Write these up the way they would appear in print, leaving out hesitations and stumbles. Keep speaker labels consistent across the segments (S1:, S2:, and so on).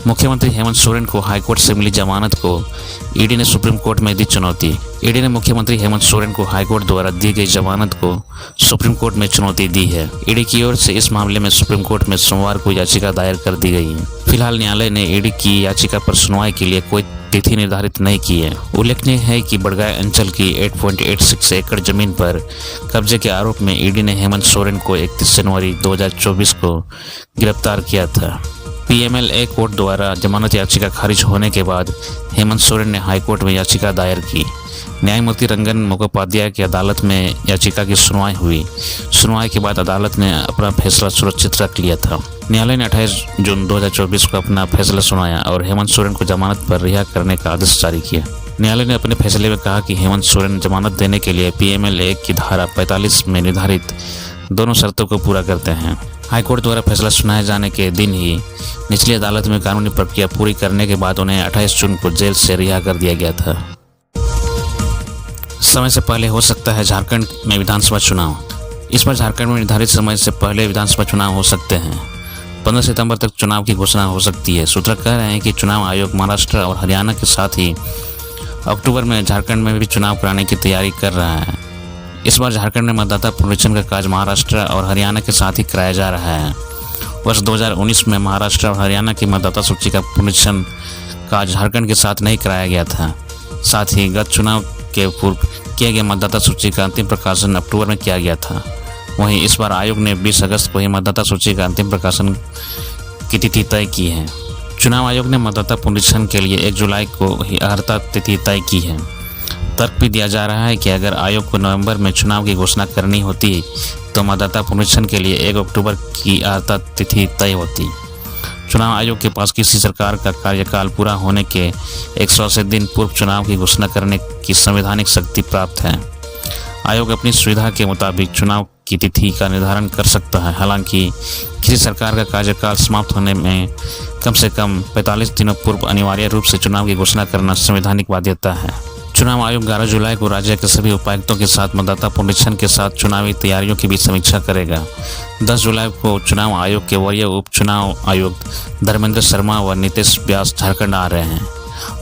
S1: मुख्यमंत्री हेमंत सोरेन को हाईकोर्ट से मिली जमानत को ईडी ने सुप्रीम कोर्ट में दी चुनौती। ईडी ने मुख्यमंत्री हेमंत सोरेन को हाईकोर्ट द्वारा दी गई जमानत को सुप्रीम कोर्ट में चुनौती दी है। ईडी की ओर से इस मामले में सुप्रीम कोर्ट में सोमवार को याचिका दायर कर दी गई है। फिलहाल न्यायालय ने ईडी की याचिका पर सुनवाई के लिए कोई तिथि निर्धारित नहीं की है। उल्लेखनीय है कि बड़गाय अंचल की 8.86 एकड़ जमीन पर कब्जे के आरोप में ईडी ने हेमंत सोरेन को 31 जनवरी 2024 को गिरफ्तार किया था। पीएमएलए कोर्ट द्वारा जमानत याचिका खारिज होने के बाद हेमंत सोरेन ने हाईकोर्ट में याचिका दायर की। न्यायमूर्ति रंजन मुखोपाध्याय की अदालत में याचिका की सुनवाई हुई। सुनवाई के बाद अदालत ने अपना फैसला सुरक्षित रख लिया था। न्यायालय ने 28 जून 2024 को अपना फैसला सुनाया और हेमंत सोरेन को जमानत पर रिहा करने का आदेश जारी किया। न्यायालय ने अपने फैसले में कहा कि हेमंत सोरेन जमानत देने के लिए पीएमएलए की धारा 45 में निर्धारित दोनों शर्तों को पूरा करते हैं। हाईकोर्ट द्वारा फैसला सुनाए जाने के दिन ही निचली अदालत में कानूनी प्रक्रिया पूरी करने के बाद उन्हें 28 जून को जेल से रिहा कर दिया गया था। समय से पहले हो सकता है झारखंड में विधानसभा चुनाव। इस बार झारखंड में निर्धारित समय से पहले विधानसभा चुनाव हो सकते हैं। 15 सितंबर तक चुनाव की घोषणा हो सकती है। सूत्र कह रहे हैं कि चुनाव आयोग महाराष्ट्र और हरियाणा के साथ ही अक्टूबर में झारखंड में भी चुनाव कराने की तैयारी कर रहा है। इस बार झारखंड में मतदाता पुनरीक्षण का कार्य महाराष्ट्र और हरियाणा के साथ ही कराया जा रहा है। वर्ष 2019 में महाराष्ट्र और हरियाणा की मतदाता सूची का पुनरीक्षण कार्य झारखंड के साथ नहीं कराया गया था। साथ ही गत चुनाव के पूर्व किए गए मतदाता सूची का अंतिम प्रकाशन अक्टूबर में किया गया था। वहीं इस बार आयोग ने 20 अगस्त को ही मतदाता सूची का अंतिम प्रकाशन की तिथि तय की है। चुनाव आयोग ने मतदाता पुनरीक्षण के लिए 1 जुलाई को ही अर्हता तिथि तय की है। तर्क भी दिया जा रहा है कि अगर आयोग को नवंबर में चुनाव की घोषणा करनी होती तो मतदाता पुनरीक्षण के लिए 1 अक्टूबर की अर्हता तिथि तय होती। चुनाव आयोग के पास किसी सरकार का कार्यकाल पूरा होने के 180 दिन पूर्व चुनाव की घोषणा करने की संवैधानिक शक्ति प्राप्त है। आयोग अपनी सुविधा के मुताबिक चुनाव की तिथि का निर्धारण कर सकता है। हालांकि किसी सरकार का कार्यकाल समाप्त होने में कम से कम 45 दिनों पूर्व अनिवार्य रूप से चुनाव की घोषणा करना संवैधानिक बाध्यता है। चुनाव आयोग 11 जुलाई को राज्य के सभी उपायुक्तों के साथ मतदाता पुनरीक्षण के साथ चुनावी तैयारियों की भी समीक्षा करेगा। 10 जुलाई को चुनाव आयोग के वरीय उप चुनाव आयुक्त धर्मेंद्र शर्मा व नितेश व्यास झारखंड आ रहे हैं।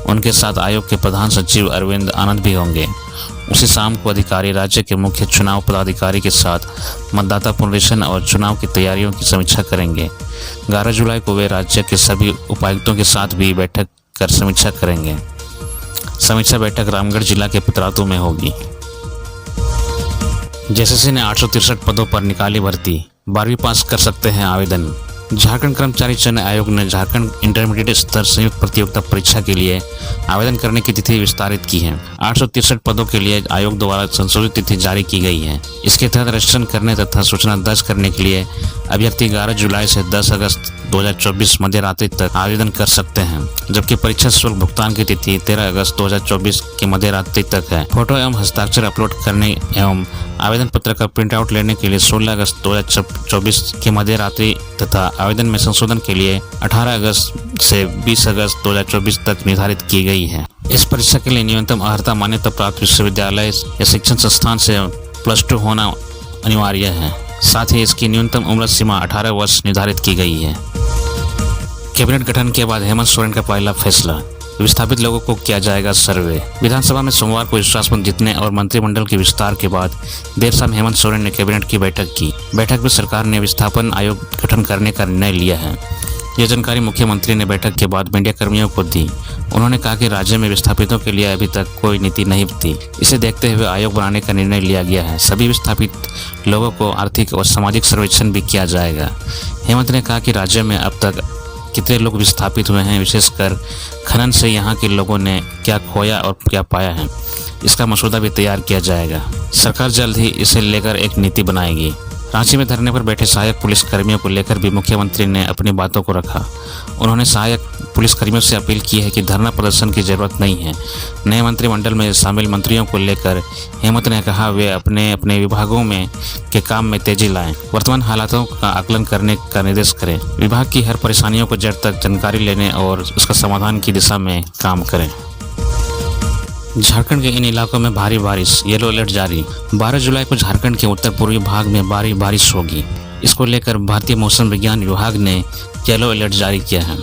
S1: उनके साथ आयोग के प्रधान सचिव अरविंद आनंद भी होंगे। उसी शाम को अधिकारी राज्य के मुख्य चुनाव पदाधिकारी के साथ मतदाता पुनरीक्षण और चुनाव की तैयारियों की समीक्षा करेंगे। 11 जुलाई को वे राज्य के सभी उपायुक्तों के साथ भी बैठक कर समीक्षा करेंगे। समीक्षा बैठक रामगढ़ जिला के पितरातू में होगी। जेएसएससी ने 863 पदों पर निकाली भर्ती। 12वीं पास कर सकते हैं आवेदन। झारखंड कर्मचारी चयन आयोग ने झारखंड इंटरमीडिएट स्तर संयुक्त प्रतियोगिता परीक्षा के लिए आवेदन करने की तिथि विस्तारित की है। 863 पदों के लिए आयोग द्वारा संशोधित तिथि जारी की गई है। इसके तहत रजिस्ट्रेशन करने तथा सूचना दर्ज करने के लिए अभ्यर्थी 11 जुलाई से 10 अगस्त 2024 मध्य रात्रि तक आवेदन कर सकते हैं, जबकि परीक्षा शुल्क भुगतान की तिथि 13 अगस्त 2024 की मध्य रात्रि तक है। फोटो एवं हस्ताक्षर अपलोड करने एवं आवेदन पत्र का प्रिंट आउट लेने के लिए 16 अगस्त 2024 की मध्य रात्रि तथा आवेदन में संशोधन के लिए 18 अगस्त से 20 अगस्त 2024 तक निर्धारित की गई है। इस परीक्षा के लिए न्यूनतम अर्हता मान्यता प्राप्त विश्वविद्यालय या शिक्षण संस्थान से +2 होना अनिवार्य है। साथ ही इसकी न्यूनतम उम्र सीमा 18 वर्ष निर्धारित की गई है। कैबिनेट गठन के बाद हेमंत सोरेन का पहला फैसला, विस्थापित लोगों को किया जाएगा सर्वे। विधानसभा में सोमवार को विश्वास मत जीतने और मंत्रिमंडल के विस्तार के बाद देर शाम हेमंत सोरेन ने कैबिनेट की बैठक की। बैठक में सरकार ने विस्थापन आयोग गठन करने का निर्णय लिया है। यह जानकारी मुख्यमंत्री ने बैठक के बाद मीडिया कर्मियों को दी। उन्होंने कहा कि राज्य में विस्थापितों के लिए अभी तक कोई नीति नहीं थी। इसे देखते हुए आयोग बनाने का निर्णय लिया गया है। सभी विस्थापित लोगों को आर्थिक और सामाजिक सर्वेक्षण भी किया जाएगा। हेमंत ने कहा कि राज्य में अब तक कितने लोग विस्थापित हुए हैं, विशेषकर खनन से यहाँ के लोगों ने क्या खोया और क्या पाया है, इसका मसौदा भी तैयार किया जाएगा। सरकार जल्द ही इसे लेकर एक नीति बनाएगी। रांची में धरने पर बैठे सहायक पुलिस कर्मियों को लेकर भी मुख्यमंत्री ने अपनी बातों को रखा। उन्होंने सहायक पुलिसकर्मियों से अपील की है कि धरना प्रदर्शन की जरूरत नहीं है। नए मंत्रिमंडल में शामिल मंत्रियों को लेकर हेमंत ने कहा वे अपने अपने विभागों में के काम में तेजी लाएं, वर्तमान हालातों का आकलन करने का निर्देश करें, विभाग की हर परेशानियों को जड़ तक जानकारी लेने और उसका समाधान की दिशा में काम करें। झारखंड के इन इलाकों में भारी बारिश, येलो अलर्ट जारी। 12 जुलाई को झारखंड के उत्तर पूर्वी भाग में भारी बारिश होगी। इसको लेकर भारतीय मौसम विज्ञान विभाग ने येलो अलर्ट जारी किया है।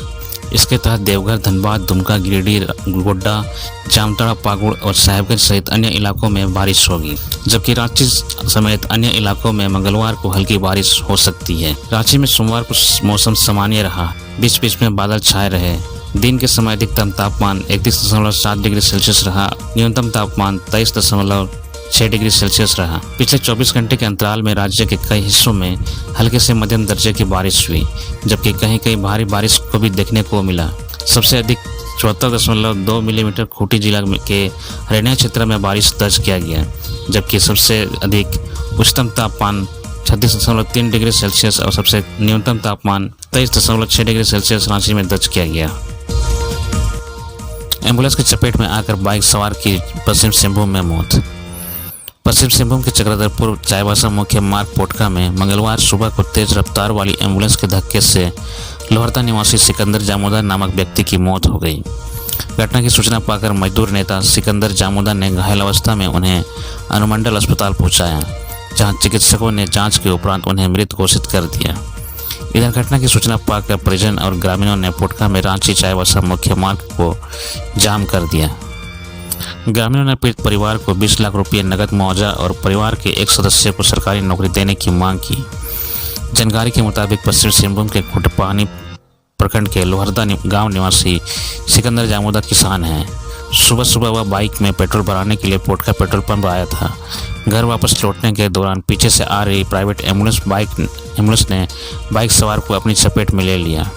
S1: इसके तहत देवघर, धनबाद, दुमका, गिरिडीह, गोड्डा, जामताड़ा, पाकुड़ और साहिबगंज सहित अन्य इलाकों में बारिश होगी, जबकि रांची समेत अन्य इलाकों में मंगलवार को हल्की बारिश हो सकती है। रांची में सोमवार को मौसम सामान्य रहा, बीच बीच में बादल छाए रहे। दिन के समय अधिकतम तापमान 31.7 डिग्री सेल्सियस रहा, न्यूनतम तापमान 23.6 डिग्री सेल्सियस रहा। पिछले 24 घंटे के अंतराल में राज्य के कई हिस्सों में हल्के से मध्यम दर्जे की बारिश हुई, जबकि कहीं कहीं भारी बारिश को भी देखने को मिला। सबसे अधिक 74.2 मिलीमीटर खूंटी जिला के हरियाणा क्षेत्र में बारिश दर्ज किया गया, जबकि सबसे अधिक उच्चतम तापमान 36.3 डिग्री सेल्सियस और सबसे न्यूनतम तापमान 23.6 डिग्री सेल्सियस रांची में दर्ज किया गया। एम्बुलेंस की चपेट में आकर बाइक सवार की पश्चिम सिंहभूम में मौत। पश्चिम सिंहभूम के चक्रधरपुर चाईबासा मुख्य मार्ग पोटका में मंगलवार सुबह को तेज रफ्तार वाली एम्बुलेंस के धक्के से लोहरदा निवासी सिकंदर जामोदा नामक व्यक्ति की मौत हो गई। घटना की सूचना पाकर मजदूर नेता सिकंदर जामोदा ने घायल अवस्था में उन्हें अनुमंडल अस्पताल पहुंचाया, जहां चिकित्सकों ने जांच के उपरांत उन्हें मृत घोषित कर दिया। इधर घटना की सूचना पाकर परिजन और ग्रामीणों ने पोटका में रांची चाईबासा मुख्य मार्ग को जाम कर दिया। ग्रामीणों ने पीड़ित परिवार को 20 लाख रुपये नगद मुआवजा और परिवार के एक सदस्य को सरकारी नौकरी देने की मांग की। जानकारी के मुताबिक पश्चिम सिंहभूम के खुटपानी प्रखंड के लोहरदा गांव निवासी सिकंदर जामोदा किसान हैं। सुबह सुबह वह बाइक में पेट्रोल भराने के लिए पोटका पेट्रोल पंप आया था। घर वापस लौटने के दौरान पीछे से आ रही प्राइवेट एम्बुलेंस ने बाइक सवार को अपनी चपेट में ले लिया।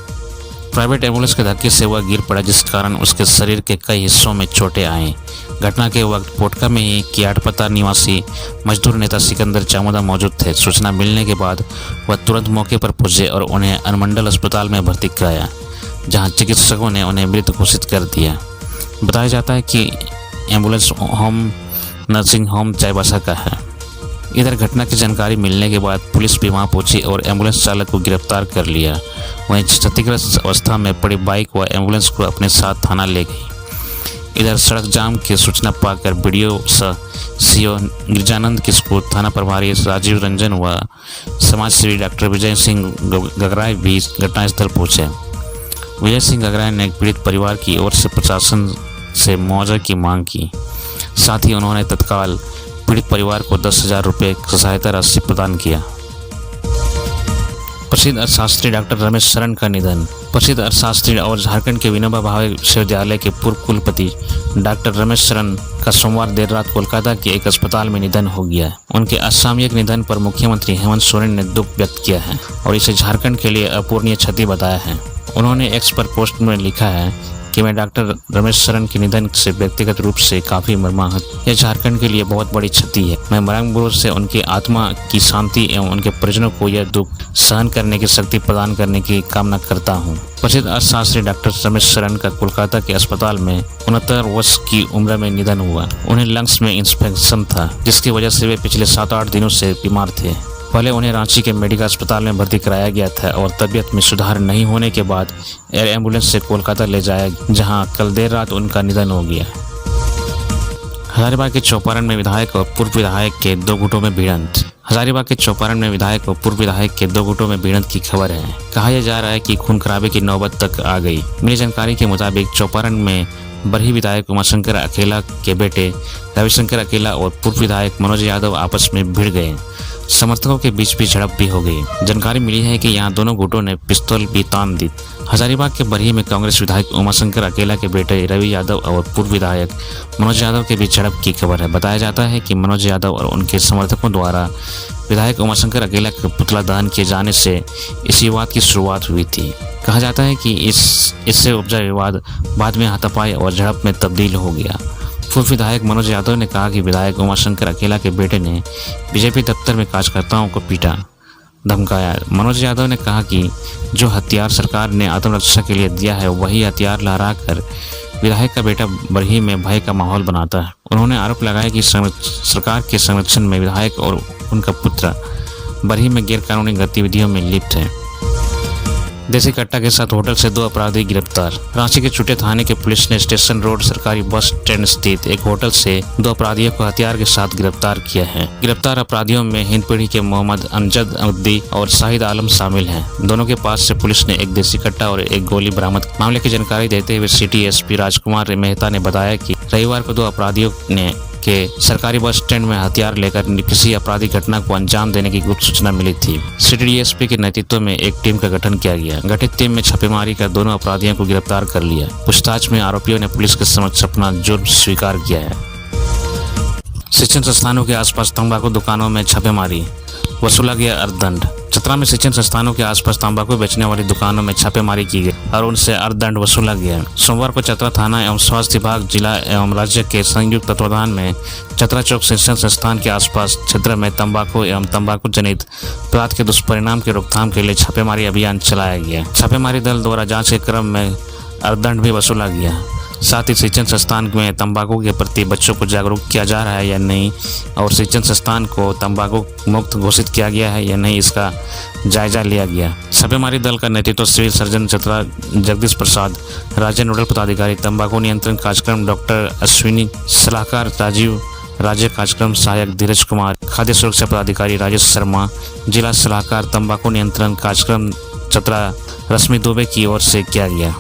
S1: प्राइवेट एम्बुलेंस के धक्के से वह गिर पड़ा, जिस कारण उसके शरीर के कई हिस्सों में चोटें आईं। घटना के वक्त पोटका में ही कियाटपता निवासी मजदूर नेता सिकंदर जामोदा मौजूद थे। सूचना मिलने के बाद वह तुरंत मौके पर पहुंचे और उन्हें अनुमंडल अस्पताल में भर्ती कराया, जहां चिकित्सकों ने उन्हें मृत घोषित कर दिया। बताया जाता है कि ambulance home nursing home Chaibasa का है। इधर घटना की जानकारी मिलने के बाद पुलिस भी वहां पहुंची और एम्बुलेंस चालक को गिरफ्तार कर लिया। वहीं क्षतिग्रस्त अवस्था में पड़ी बाइक व एम्बुलेंस को अपने साथ थाना ले गई। इधर सड़क जाम की सूचना पाकर बीडीओ सीओ गिरजानंद किस्कू, थाना प्रभारी राजीव रंजन व समाजसेवी डॉक्टर विजय सिंह गगराय भी घटनास्थल पहुंचे। विजय सिंह गगराय ने पीड़ित परिवार की ओर से प्रशासन से मुआवजा की मांग की। साथ ही उन्होंने तत्काल पीड़ित परिवार को 10,000 रुपये सहायता राशि प्रदान किया। प्रसिद्ध अर्थशास्त्री डॉक्टर रमेश शरण का निधन। प्रसिद्ध अर्थशास्त्री और झारखंड के विनोबा भावे विश्वविद्यालय के पूर्व कुलपति डॉक्टर रमेश शरण का सोमवार देर रात कोलकाता के एक अस्पताल में निधन हो गया। उनके असामयिक निधन पर मुख्यमंत्री हेमंत सोरेन ने दुख व्यक्त किया है और इसे झारखंड के लिए अपूरणीय क्षति बताया है। उन्होंने एक्स पर पोस्ट में लिखा है कि मैं डॉक्टर रमेश शरण के निधन से व्यक्तिगत रूप से काफ़ी मर्माहत। यह झारखंड के लिए बहुत बड़ी क्षति है। मैं मरणपूर्व से उनकी आत्मा की शांति एवं उनके परिजनों को यह दुख सहन करने की शक्ति प्रदान करने की कामना करता हूँ। प्रसिद्ध अर्थशास्त्री डॉक्टर रमेश शरण का कोलकाता के अस्पताल में 69 वर्ष की उम्र में निधन हुआ। उन्हें लंग्स में इंफेक्शन था, जिसकी वजह से वे पिछले 7-8 दिनों से बीमार थे। पहले उन्हें रांची के मेडिकल अस्पताल में भर्ती कराया गया था और तबीयत में सुधार नहीं होने के बाद एयर एम्बुलेंस से कोलकाता ले जाया, जहां कल देर रात उनका निधन हो गया। हजारीबाग के चौपारण में विधायक और पूर्व विधायक के 2 गुटों में भिड़ंत। हजारीबाग के चौपारण में विधायक और पूर्व विधायक के 2 गुटों में भिड़ंत की खबर है। कहा यह जा रहा है कि खून खराबे की नौबत तक आ गई। मिली जानकारी के मुताबिक चौपारण में बरही विधायक उमाशंकर अकेला के बेटे रविशंकर अकेला और पूर्व विधायक मनोज यादव आपस में भिड़ गए। समर्थकों के बीच भी झड़प भी हो गई। जानकारी मिली है कि यहाँ दोनों गुटों ने पिस्तौल भी तान दी। हजारीबाग के बरही में कांग्रेस विधायक उमाशंकर अकेला के बेटे रवि यादव और पूर्व विधायक मनोज यादव के बीच झड़प की खबर है। बताया जाता है कि मनोज यादव और उनके समर्थकों द्वारा विधायक उमाशंकर अकेला का पुतला दहन किए जाने से इस विवाद की शुरुआत हुई थी। कहा जाता है कि इससे उपजा विवाद बाद में हाथापाई और झड़प में तब्दील हो गया। पूर्व विधायक मनोज यादव ने कहा कि विधायक उमाशंकर अकेला के बेटे ने बीजेपी दफ्तर में कार्यकर्ताओं को पीटा, धमकाया। मनोज यादव ने कहा कि जो हथियार सरकार ने आत्मरक्षा के लिए दिया है वही हथियार लहराकर विधायक का बेटा बरही में भय का माहौल बनाता है। उन्होंने आरोप लगाया कि सरकार के संरक्षण में विधायक और उनका पुत्र बरही में गैरकानूनी गतिविधियों में लिप्त है। देसी कट्टा के साथ होटल से 2 अपराधी गिरफ्तार। रांची के चुटे थाने के पुलिस ने स्टेशन रोड सरकारी बस स्टैंड स्थित एक होटल से 2 अपराधियों को हथियार के साथ गिरफ्तार किया है। गिरफ्तार अपराधियों में हिंदपीढ़ी के मोहम्मद अमजद अब्दी और शाहिद आलम शामिल हैं। दोनों के पास से पुलिस ने एक देसी कट्टा और एक गोली बरामद। मामले की जानकारी देते हुए सिटी एसपी राजकुमार मेहता ने बताया कि रविवार को 2 अपराधियों ने के सरकारी बस स्टैंड में हथियार लेकर किसी आपराधिक घटना को अंजाम देने की गुप्त सूचना मिली थी। सिटी डीएसपी के नेतृत्व में एक टीम का गठन किया गया। गठित टीम में छापेमारी कर दोनों अपराधियों को गिरफ्तार कर लिया। पूछताछ में आरोपियों ने पुलिस के समक्ष अपना जुर्म स्वीकार किया है। शिक्षण संस्थानों के आसपास तंबाकू दुकानों में छापेमारी, वसूला गया अर्थदंड। चतरा में शिक्षण संस्थानों के आसपास तंबाकू बेचने वाली दुकानों में छापेमारी की गई और उनसे अर्थदंड वसूला गया। सोमवार को चतरा थाना एवं स्वास्थ्य विभाग जिला एवं राज्य के संयुक्त तत्वाधान में चतरा चौक शिक्षण संस्थान के आसपास क्षेत्र में तंबाकू एवं तंबाकू जनित अपराध के दुष्परिणाम की रोकथाम के लिए छापेमारी अभियान चलाया गया। छापेमारी दल द्वारा जाँच के क्रम में अर्थदंड भी वसूला गया। साथ ही शिक्षण संस्थान में तंबाकू के प्रति बच्चों को जागरूक किया जा रहा है या नहीं और शिक्षण संस्थान को तंबाकू मुक्त घोषित किया गया है या नहीं, इसका जायजा लिया गया। छापेमारी दल का नेतृत्व सिविल सर्जन चतरा जगदीश प्रसाद, राज्य नोडल पदाधिकारी तंबाकू नियंत्रण कार्यक्रम डॉक्टर अश्विनी, सलाहकार राजीव, राज्य कार्यक्रम सहायक धीरज कुमार, खाद्य सुरक्षा पदाधिकारी राजेश शर्मा, जिला सलाहकार तंबाकू नियंत्रण कार्यक्रम चतरा रश्मि दुबे की ओर से किया गया।